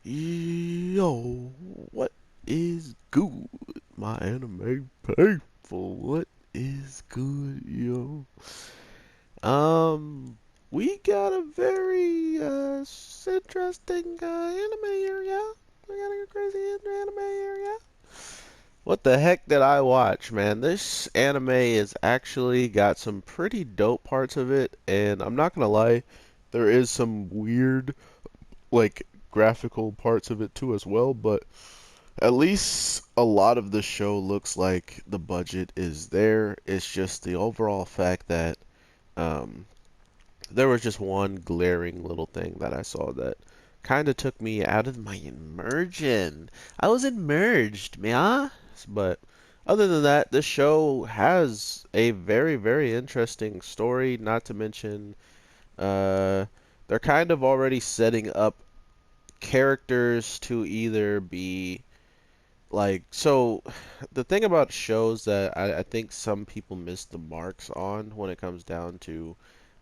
Yo, what is good, my anime people? What is good, yo? Um, we got a very interesting anime here, yeah. We got a crazy anime here, yeah. What the heck did I watch, man? This anime is actually got some pretty dope parts of it, and I'm not gonna lie, there is some weird like graphical parts of it too as well, but at least a lot of the show looks like the budget is there. It's just the overall fact that um, there was just one glaring little thing that I saw that kind of took me out of my immersion. I was immersed, man. But other than that, this show has a very, very interesting story. Not to mention, uh, they're kind of already setting up characters to either be like so the thing about shows that I think some people miss the marks on when it comes down to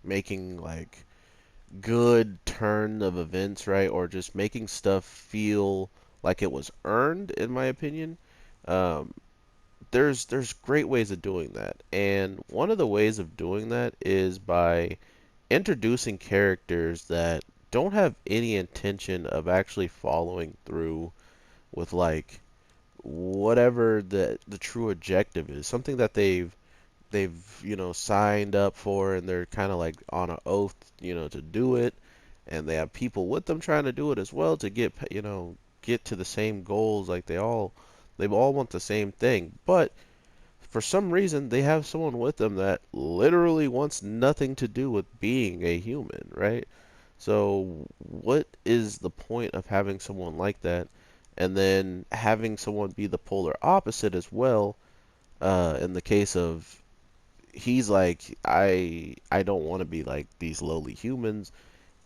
making like good turn of events, right? Or just making stuff feel like it was earned, in my opinion. Um, there's great ways of doing that. And one of the ways of doing that is by introducing characters that don't have any intention of actually following through with like whatever the true objective is, something that they've signed up for and they're kind of like on an oath, to do it, and they have people with them trying to do it as well to get to the same goals. Like they all want the same thing, but for some reason they have someone with them that literally wants nothing to do with being a human, right? So what is the point of having someone like that and then having someone be the polar opposite as well? In the case of he's like, I don't want to be like these lowly humans,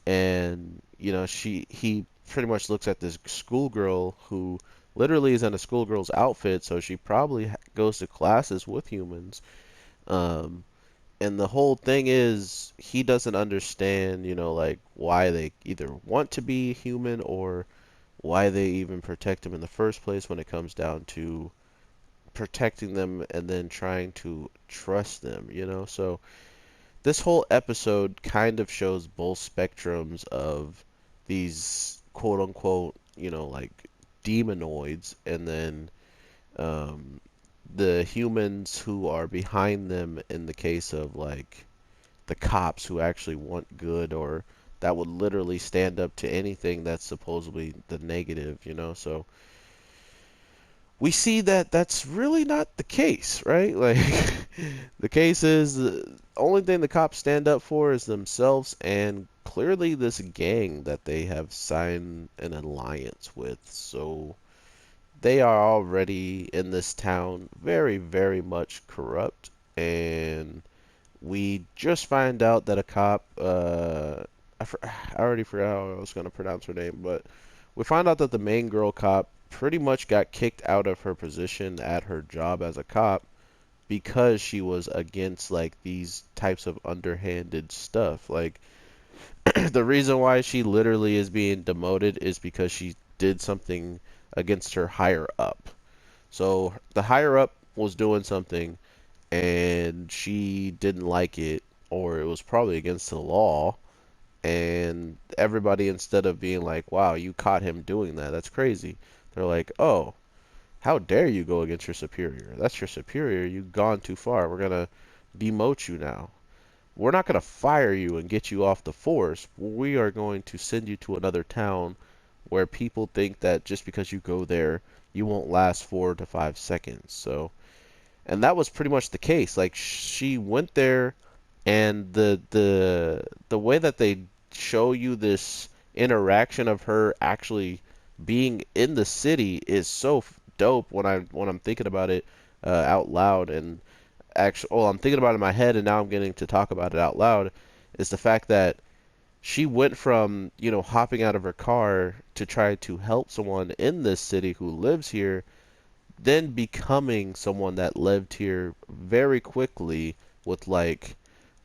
and he pretty much looks at this schoolgirl who literally is in a schoolgirl's outfit, so she probably goes to classes with humans. Um, and the whole thing is he doesn't understand, like why they either want to be human or why they even protect him in the first place when it comes down to protecting them and then trying to trust them, So this whole episode kind of shows both spectrums of these quote unquote, like demonoids, and then um, the humans who are behind them in the case of like the cops who actually want good or that would literally stand up to anything that's supposedly the negative, So we see that that's really not the case, right? Like the case is the only thing the cops stand up for is themselves and clearly this gang that they have signed an alliance with. So they are already in this town very, very much corrupt, and we just find out that a cop, I already forgot how I was going to pronounce her name, but we find out that the main girl cop pretty much got kicked out of her position at her job as a cop because she was against like these types of underhanded stuff. Like the reason why she literally is being demoted is because she did something against her higher up. So the higher up was doing something and she didn't like it, or it was probably against the law, and everybody, instead of being like, wow, you caught him doing that, that's crazy, they're like, oh, how dare you go against your superior? That's your superior. You've gone too far. We're gonna demote you now. We're not gonna fire you and get you off the force. We are going to send you to another town where people think that just because you go there, you won't last 4 to 5 seconds. So and that was pretty much the case. Like she went there, and the way that they show you this interaction of her actually being in the city is so dope when I'm thinking about it out loud. And actually, oh, I'm thinking about it in my head, and now I'm getting to talk about it out loud. Is the fact that she went from hopping out of her car to try to help someone in this city who lives here, then becoming someone that lived here very quickly with like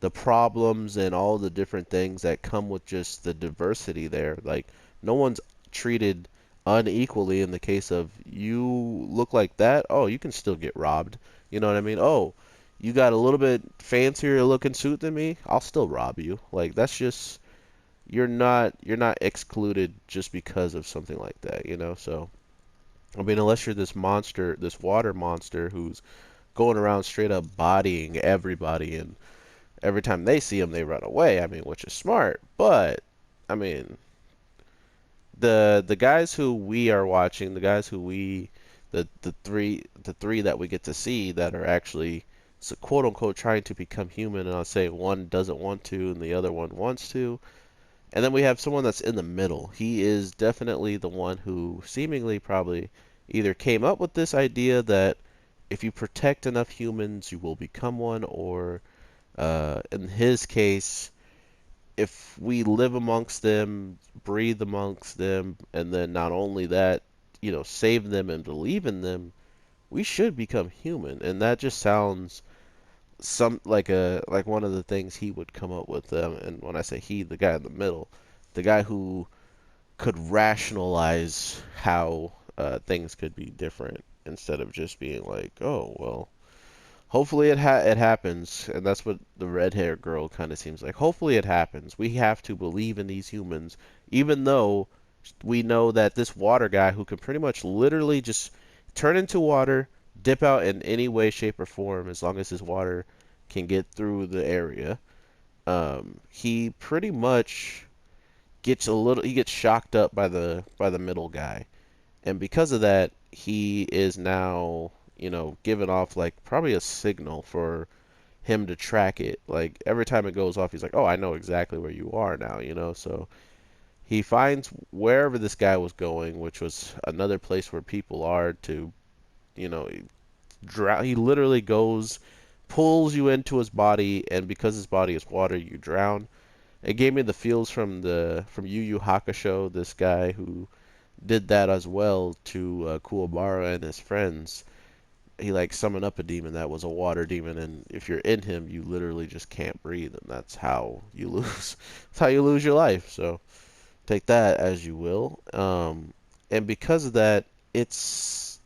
the problems and all the different things that come with just the diversity there. Like no one's treated unequally in the case of you look like that, oh, you can still get robbed. You know what I mean? Oh, you got a little bit fancier looking suit than me, I'll still rob you. Like that's just you're not excluded just because of something like that, you know? So I mean, unless you're this monster, this water monster who's going around straight up bodying everybody and every time they see him they run away, I mean, which is smart, but I mean, the guys who we are watching, the guys who we the three that we get to see that are actually so quote unquote trying to become human, and I'll say one doesn't want to and the other one wants to. And then we have someone that's in the middle. He is definitely the one who seemingly probably either came up with this idea that if you protect enough humans, you will become one, or in his case, if we live amongst them, breathe amongst them, and then not only that, save them and believe in them, we should become human. And that just sounds some like one of the things he would come up with. And when I say he, the guy in the middle, the guy who could rationalize how things could be different instead of just being like, oh well, hopefully it happens, and that's what the red hair girl kind of seems like. Hopefully it happens. We have to believe in these humans, even though we know that this water guy who can pretty much literally just turn into water, dip out in any way, shape, or form, as long as his water can get through the area. He pretty much he gets shocked up by the middle guy, and because of that, he is now giving off like probably a signal for him to track it. Like every time it goes off, he's like, "Oh, I know exactly where you are now," So he finds wherever this guy was going, which was another place where people are to, you know, drown. He literally goes, pulls you into his body, and because his body is water, you drown. It gave me the feels from Yu Yu Hakusho, this guy who did that as well to Kuwabara and his friends. He like summoned up a demon that was a water demon, and if you're in him, you literally just can't breathe, and that's how you lose. That's how you lose your life. So take that as you will. And because of that, it's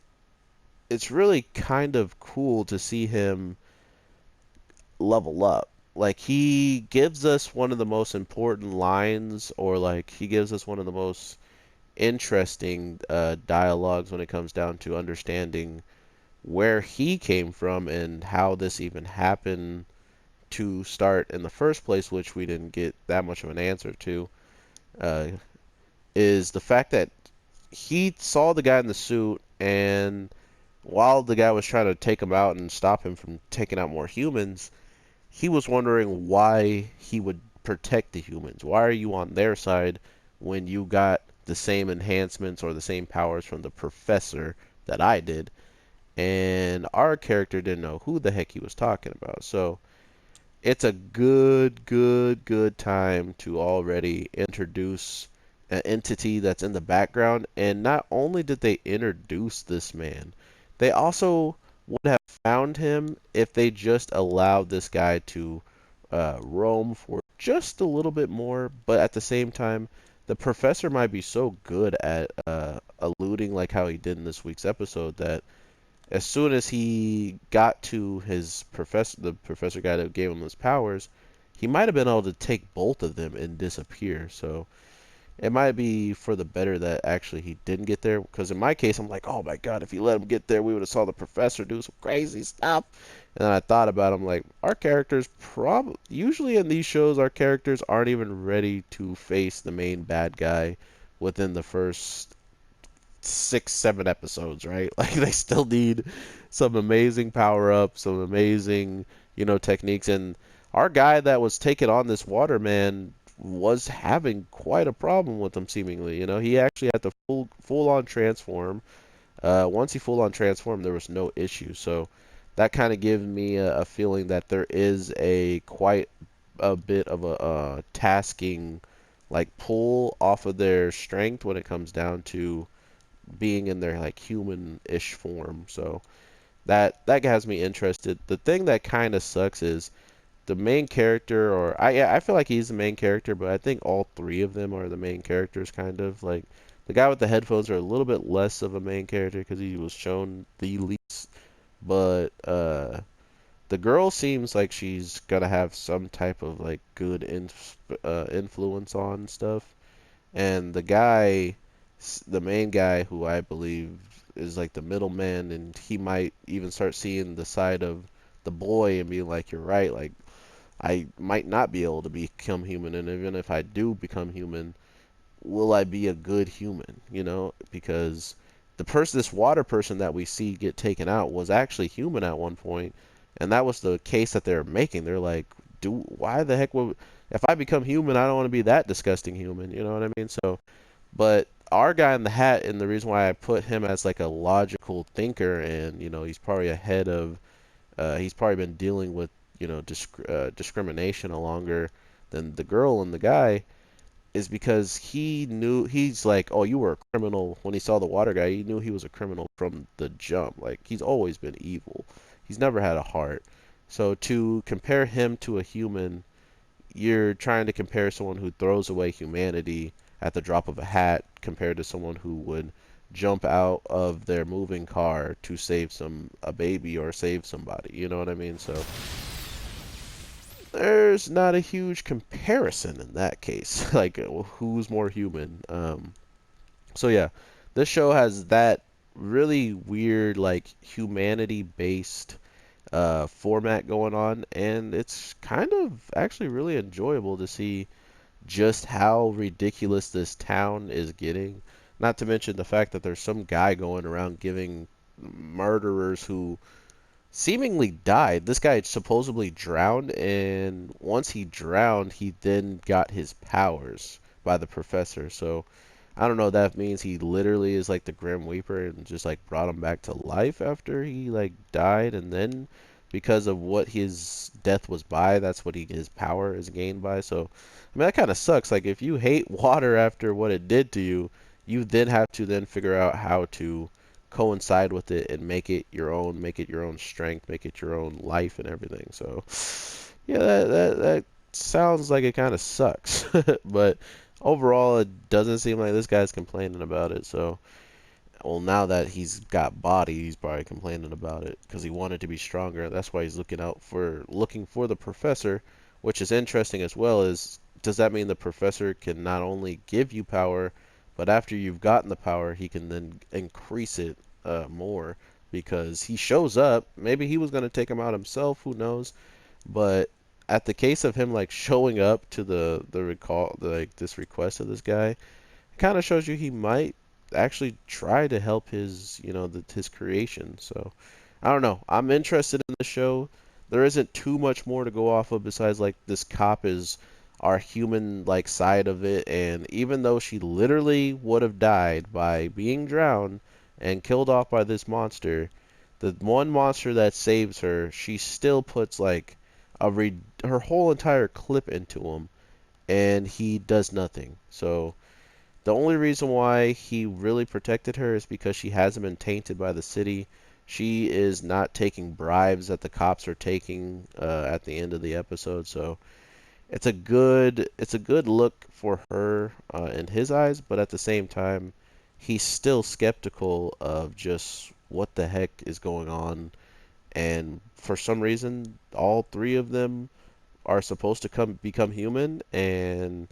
it's really kind of cool to see him level up. Like he gives us one of the most important lines, or like he gives us one of the most interesting dialogues when it comes down to understanding where he came from and how this even happened to start in the first place, which we didn't get that much of an answer to, uh, is the fact that he saw the guy in the suit, and while the guy was trying to take him out and stop him from taking out more humans, he was wondering why he would protect the humans. Why are you on their side when you got the same enhancements or the same powers from the professor that I did? And our character didn't know who the heck he was talking about. So it's a good time to already introduce an entity that's in the background. And not only did they introduce this man, they also would have found him if they just allowed this guy to roam for just a little bit more. But at the same time, the professor might be so good at alluding, like how he did in this week's episode, that as soon as he got to his professor, the professor guy that gave him his powers, he might have been able to take both of them and disappear. So it might be for the better that actually he didn't get there. Because in my case, I'm like, oh my god, if he let him get there, we would have saw the professor do some crazy stuff. And then I thought about him like, our characters probably usually in these shows, our characters aren't even ready to face the main bad guy within the first 6, 7 episodes, right? Like they still need some amazing power ups, some amazing, techniques. And our guy that was taking on this waterman was having quite a problem with him seemingly. He actually had to full on transform. Once he full on transformed, there was no issue. So that kind of gives me a feeling that there is a quite a bit of a tasking like pull off of their strength when it comes down to being in their like human-ish form. So that has me interested. The thing that kind of sucks is the main character, or yeah, I feel like he's the main character, but I think all three of them are the main characters, kind of. Like the guy with the headphones are a little bit less of a main character because he was shown the least, but the girl seems like she's gonna have some type of like good influence on stuff, and the guy, the main guy, who I believe is like the middleman, and he might even start seeing the side of the boy and being like, you're right, like I might not be able to become human, and even if I do become human, will I be a good human? You know, because this water person that we see get taken out was actually human at one point, and that was the case that they're making. They're like, why the heck would, if I become human, I don't want to be that disgusting human. You know what I mean? So, but our guy in the hat, and the reason why I put him as like a logical thinker, and he's probably ahead of he's probably been dealing with discrimination longer than the girl and the guy, is because he's like, oh, you were a criminal. When he saw the water guy, he knew he was a criminal from the jump. Like, he's always been evil. He's never had a heart. So to compare him to a human, you're trying to compare someone who throws away humanity at the drop of a hat compared to someone who would jump out of their moving car to save a baby or save somebody. You know what I mean? So there's not a huge comparison in that case. Like, who's more human? So yeah, this show has that really weird, like, humanity-based format going on, and it's kind of actually really enjoyable to see just how ridiculous this town is getting. Not to mention the fact that there's some guy going around giving murderers who seemingly died. This guy supposedly drowned, and once he drowned, he then got his powers by the professor. So I don't know. That means he literally is like the Grim Reaper and just like brought him back to life after he like died, and then because of what his death was by, that's what his power is gained by. So I mean that kind of sucks. Like if you hate water after what it did to you, you then have to then figure out how to coincide with it and make it your own strength, make it your own life and everything. So yeah, that sounds like it kind of sucks, but overall, it doesn't seem like this guy's complaining about it. So, well, now that he's got body, he's probably complaining about it because he wanted to be stronger. That's why he's looking for the professor, which is interesting as well. Is does that mean the professor can not only give you power, but after you've gotten the power, he can then increase it more? Because he shows up. Maybe he was going to take him out himself. Who knows? But at the case of him like showing up to like this request of this guy, it kind of shows you he might actually try to help his creation. So I don't know. I'm interested in the show. There isn't too much more to go off of besides like this cop is our human like side of it, and even though she literally would have died by being drowned and killed off by this monster, the one monster that saves her, she still puts like her whole entire clip into him, and he does nothing. So the only reason why he really protected her is because she hasn't been tainted by the city. She is not taking bribes that the cops are taking at the end of the episode. So it's a good look for her in his eyes, but at the same time, he's still skeptical of just what the heck is going on. And for some reason, all three of them are supposed to become human, and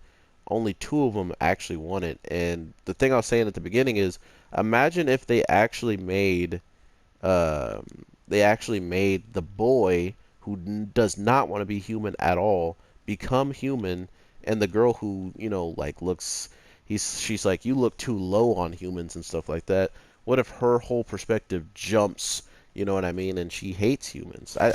only two of them actually want it. And the thing I was saying at the beginning is, imagine if um, they actually made the boy who does not want to be human at all become human, and the girl who like she's like, you look too low on humans and stuff like that. What if her whole perspective jumps? You know what I mean? And she hates humans. I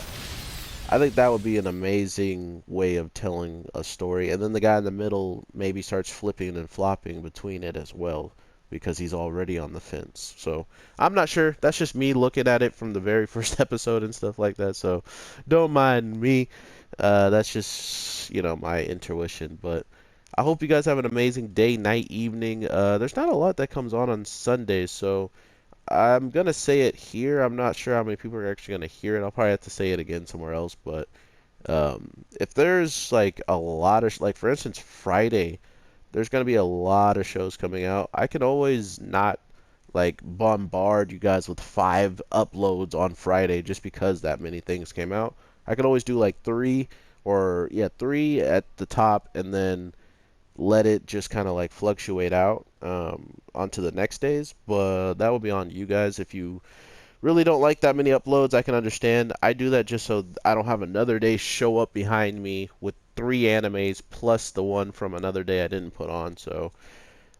think that would be an amazing way of telling a story. And then the guy in the middle maybe starts flipping and flopping between it as well because he's already on the fence. So I'm not sure. That's just me looking at it from the very first episode and stuff like that. So don't mind me. That's just, my intuition. But I hope you guys have an amazing day, night, evening. There's not a lot that comes on Sundays, so I'm gonna say it here. I'm not sure how many people are actually gonna hear it. I'll probably have to say it again somewhere else, but If there's like a lot of like for instance Friday, there's gonna be a lot of shows coming out. I can always not like bombard you guys with 5 uploads on Friday just because that many things came out. I could always do like three or yeah, three at the top and then let it just kind of like fluctuate out onto the next days. But that will be on you guys. If you really don't like that many uploads, I can understand. I do that just so I don't have another day show up behind me with 3 animes plus the one from another day I didn't put on. So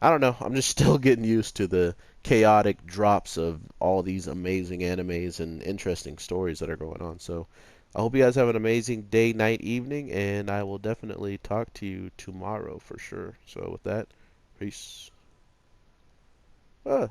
I don't know. I'm just still getting used to the chaotic drops of all these amazing animes and interesting stories that are going on. So I hope you guys have an amazing day, night, evening, and I will definitely talk to you tomorrow for sure. So with that, peace. Ah.